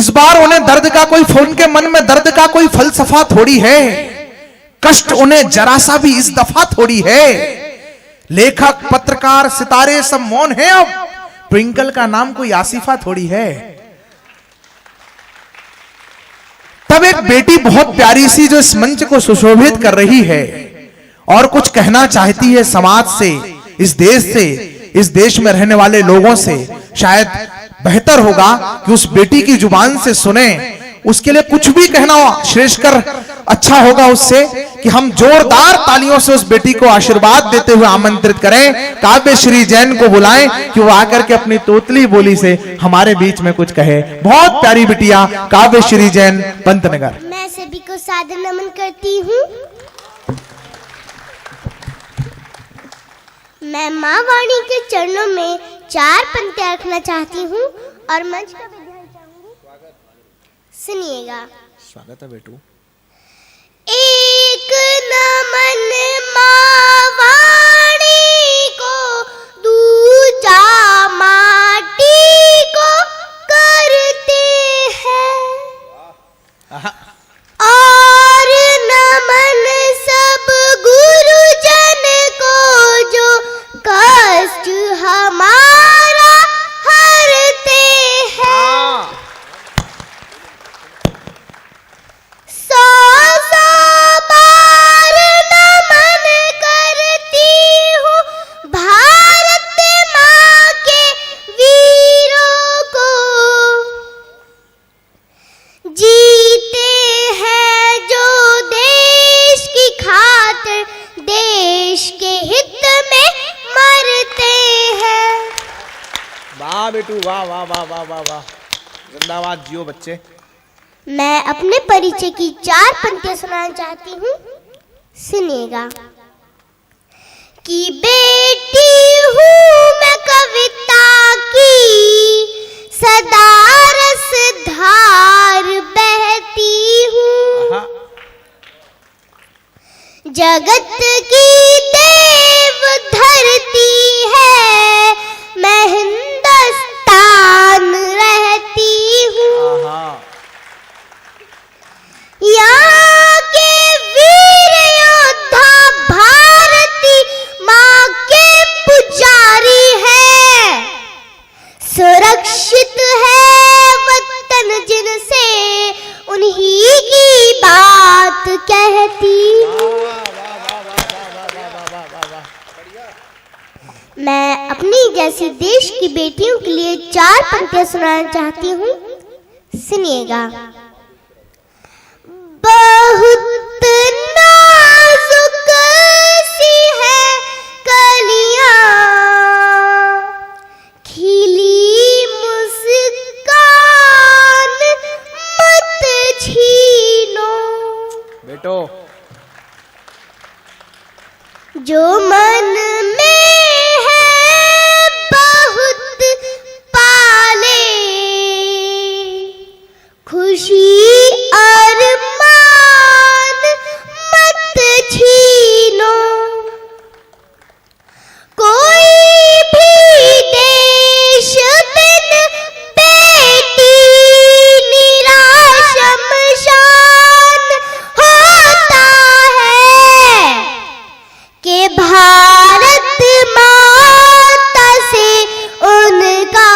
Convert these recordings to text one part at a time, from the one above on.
इस बार उन्हें दर्द का कोई उनके मन में दर्द का कोई फलसफा थोड़ी है, कष्ट उन्हें जरा सा भी इस दफा थोड़ी है। लेखक पत्रकार सितारे सब मौन है, अब ट्विंकल का नाम कोई आसिफा थोड़ी है। तब एक बेटी बहुत प्यारी सी जो इस मंच को सुशोभित कर रही है और कुछ कहना चाहती है समाज से, इस देश से, इस देश में रहने वाले लोगों से। शायद बेहतर होगा कि उस बेटी की जुबान से सुने, उसके लिए कुछ भी कहना श्रेष्ठकर अच्छा होगा उससे कि हम जोरदार तालियों से उस बेटी को आशीर्वाद देते हुए आमंत्रित करें। काव्य श्री जैन को बुलाएं कि वो आकर के अपनी तोतली बोली से हमारे बीच में कुछ कहे। बहुत प्यारी बिटिया काव्य श्री जैन, पंतनगर। मैं सभी को सादर नमन करती हूँ। मैं माँ वाणी के चरणों में 4 पंक्तियां रखना चाहती हूँ और मंच का भी ध्यान चाहूंगी, सुनिएगा। स्वागत है बेटू। एक नमन माँ वाणी को, दूजा माटी को करते हैं, और नमन सब गुरुजन को जो कष्ट हमारा हरते हैं। 100 बार नमन करती हूँ भारत माँ के वीरों को, जीते हैं जो देश की खातिर, देश के हित में मरते हैं। वाह बेटू, वाह वाह वाह वाह वाह वाह, जिंदाबाद जियो बच्चे। मैं अपने परिचय की 4 पंक्तियां सुनाना चाहती हूँ, सुनिएगा। कि बेटी हूँ मैं कविता की, सदा रस धार बहती हूँ, जगत की देव धरती है, मैं हिंदुस्तान रहती हूँ। यहाँ के वीर योद्धा भारती माँ के पुजारी है, सुरक्षित है वतन जिनसे उन्हीं की बात कहती। मैं अपनी जैसी देश की बेटियों के लिए 4 पंक्तियां सुनाना चाहती हूँ, सुनिएगा। बहुत नाजुक सी है कलियां, खिली मुस्कान मत छीनो, बेटो जो मन में है बहुत पाले, खुशी अरमान मत छीनो, कोई भी देश बिन बेटी निराश शमशान होता है, कि भारत माता से उनका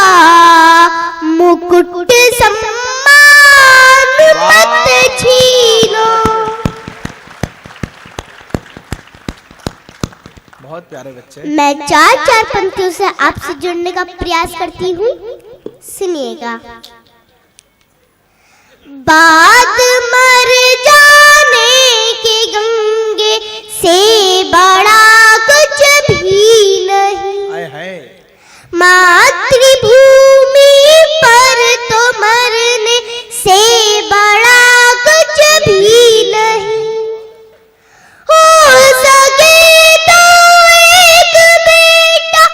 मुकुट सम्मान मत छीनो। बहुत प्यारे बच्चे। मैं 4 पंक्तियों से आपसे जुड़ने का प्रयास करती हूँ, सुनिएगा। बाद मर जाने के गंगे से बड़ा कुछ भी नहीं, आए हाय, मातृभूमि पर तो मरने से बड़ा कुछ भी नहीं। हो सके तो एक बेटा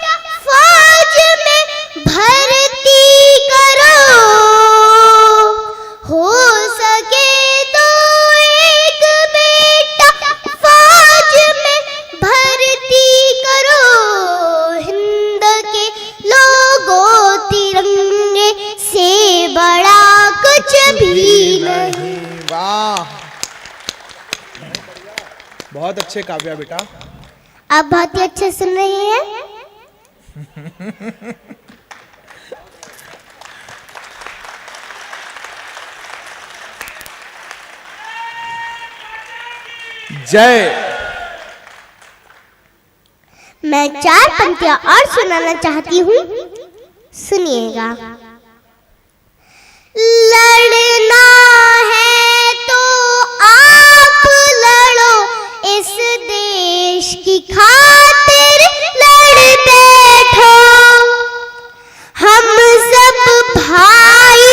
फौज में भर्ती करो, हो सके तो एक बेटा फौज में भर्ती करो, हिंद के लोगों बहुत अच्छे काव्या बेटा। आप बहुत ही अच्छे सुन रहे हैं। जय। मैं 4 पंक्तियां और सुनाना चाहती हूँ, सुनिएगा। लड़ना है तो आप लड़ो, इस देश की खातिर लड़ बैठो। हम सब भाई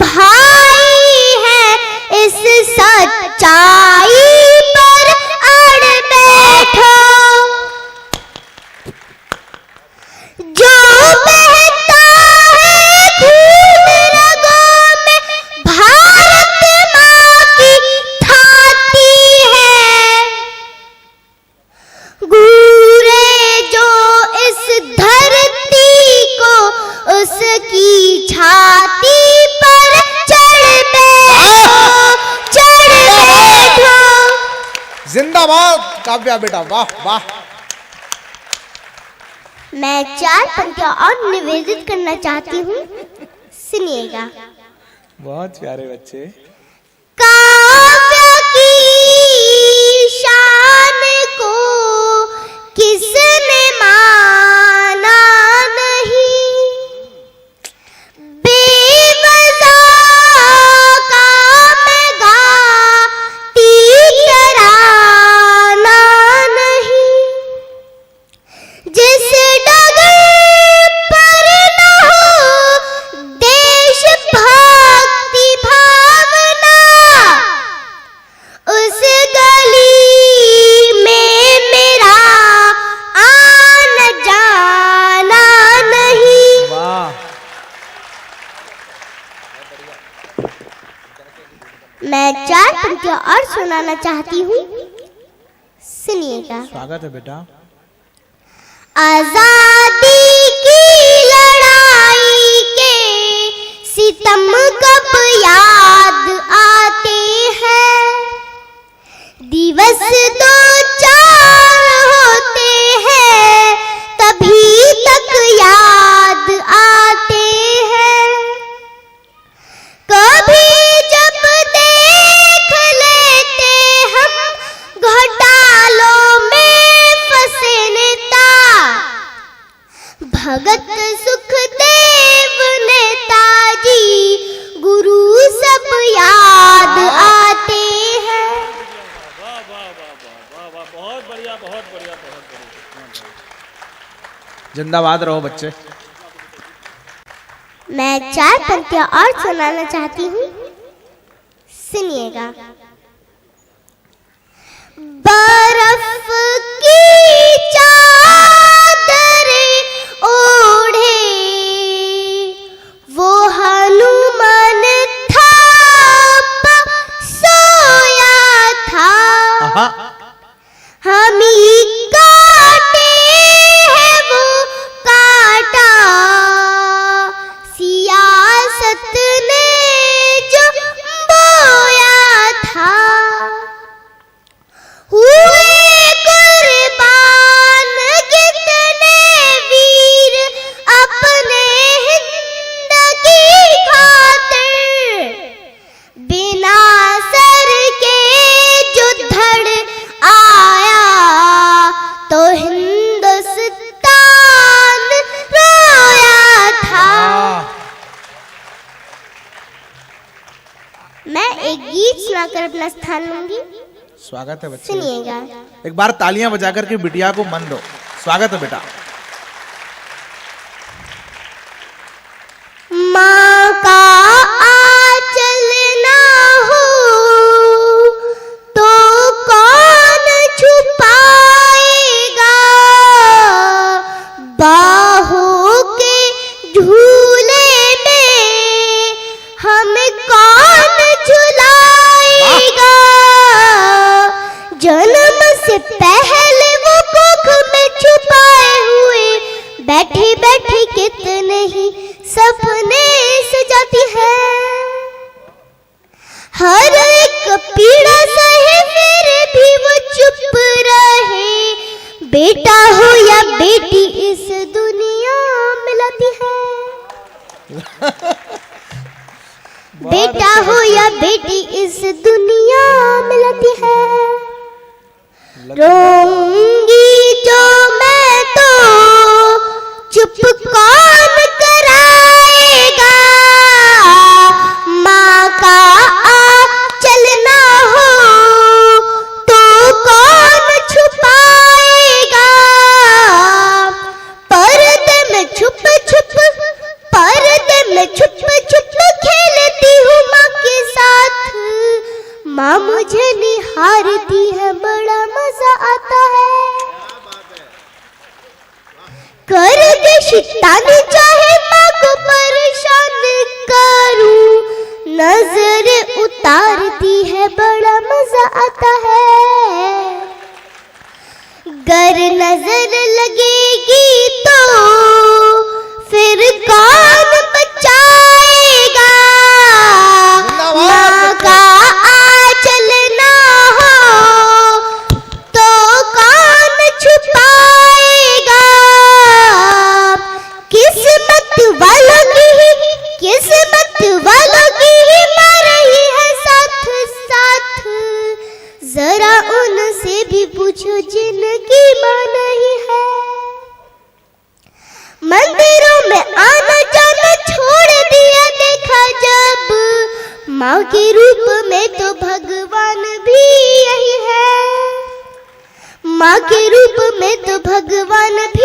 भाई हैं, इस सच्चाई पर अड़ बैठो। जो बहता है खून रगों में, भारत माँ की थाती है। गूरे जो इस धरती को उसकी छाती पर चढ़ बैठो, चढ़ बैठो। जिंदाबाद काव्या बेटा, वाह वाह। मैं 4 पंक्तियां और निवेदित करना चाहती हूँ, सुनिएगा। बहुत प्यारे बच्चे। काव्य की शान को किसने माना नहीं, बेवजह का मैं गाती तराना नहीं। जिस डगर पर न हो देश भक्ति भावना, उस गली में मेरा आना जाना नहीं। वाह। मैं 4 पंक्तियां और सुनाना चाहती हूँ, सुनिएगा। स्वागत है बेटा। आजादी की लड़ाई के सितम कब याद आते हैं, दिवस 2-4 होते हैं तभी तक याद आते हैं। कभी जब देख लेते हम घोटालों में फंसे नेता, भगत सुखदेव नेताजी गुरु सब याद आते हैं। वाह वाह वाह वाह वाह, बहुत बढ़िया, बहुत बढ़िया, बहुत बढ़िया। जिंदाबाद रहो बच्चे। मैं 4 पंक्तियां और सुनाना चाहती हूँ, सुनिएगा। बर्फ की चादर ओढ़े वो हनुमान था, सोया था। आहा। हम ही काटे हैं वो काटा, सियासत ने जो बोया था। हुए कुर्बान कितने वीर अपने हिंद की खातिर, बिना सर के जो धड़ आया तो हिंदुस्तान रोया था। मैं एक गीत सुनाकर अपना स्थान लूंगी, स्वागत है बच्चे। सुनिएगा। एक बार तालियां बजाकर के बिटिया को मन दो। स्वागत है बेटा। माँ का आंचल ना हो तो कौन छुपाएगा, बाहों के झूले में हमें कौन झुलाएगा। जन्म से पहले वो कुख में छुपाए हुए बैठी बैठी कितने ही सपने सजाती है। हर एक पीड़ा सहे फिर भी वो चुप रहे। बेटा हो या बेटी इस दुनिया मिलाती है। बेटा हो या बेटी इस दुनिया मिलाती है। रोऊंगी जो मैं तो चुप कौन कराएगा। माँ का चलना हो तो कौन छुपाएगा। पर्दे में छुप छुप खेलती हूँ माँ के साथ। माँ मुझे निहारती है, बड़ा मजा आता है। कर दे शैतानी चाहे माँ को परेशान करूं। नजर उतारती है, बड़ा मजा आता है। गर नजर लगेगी तो फिर कौन बचाएगा। माँ का चलना हो तो कौन छुपाएगा। किस्मत वालों की ही माँ रही है साथ साथ। जरा उनसे भी पूछो जिनकी माँ नहीं है। मंदिरों में आना जाना छोड़ दिया देखा जब। माँ के रूप में तो भगवान भी यही है। माँ के रूप में तो भगवान भी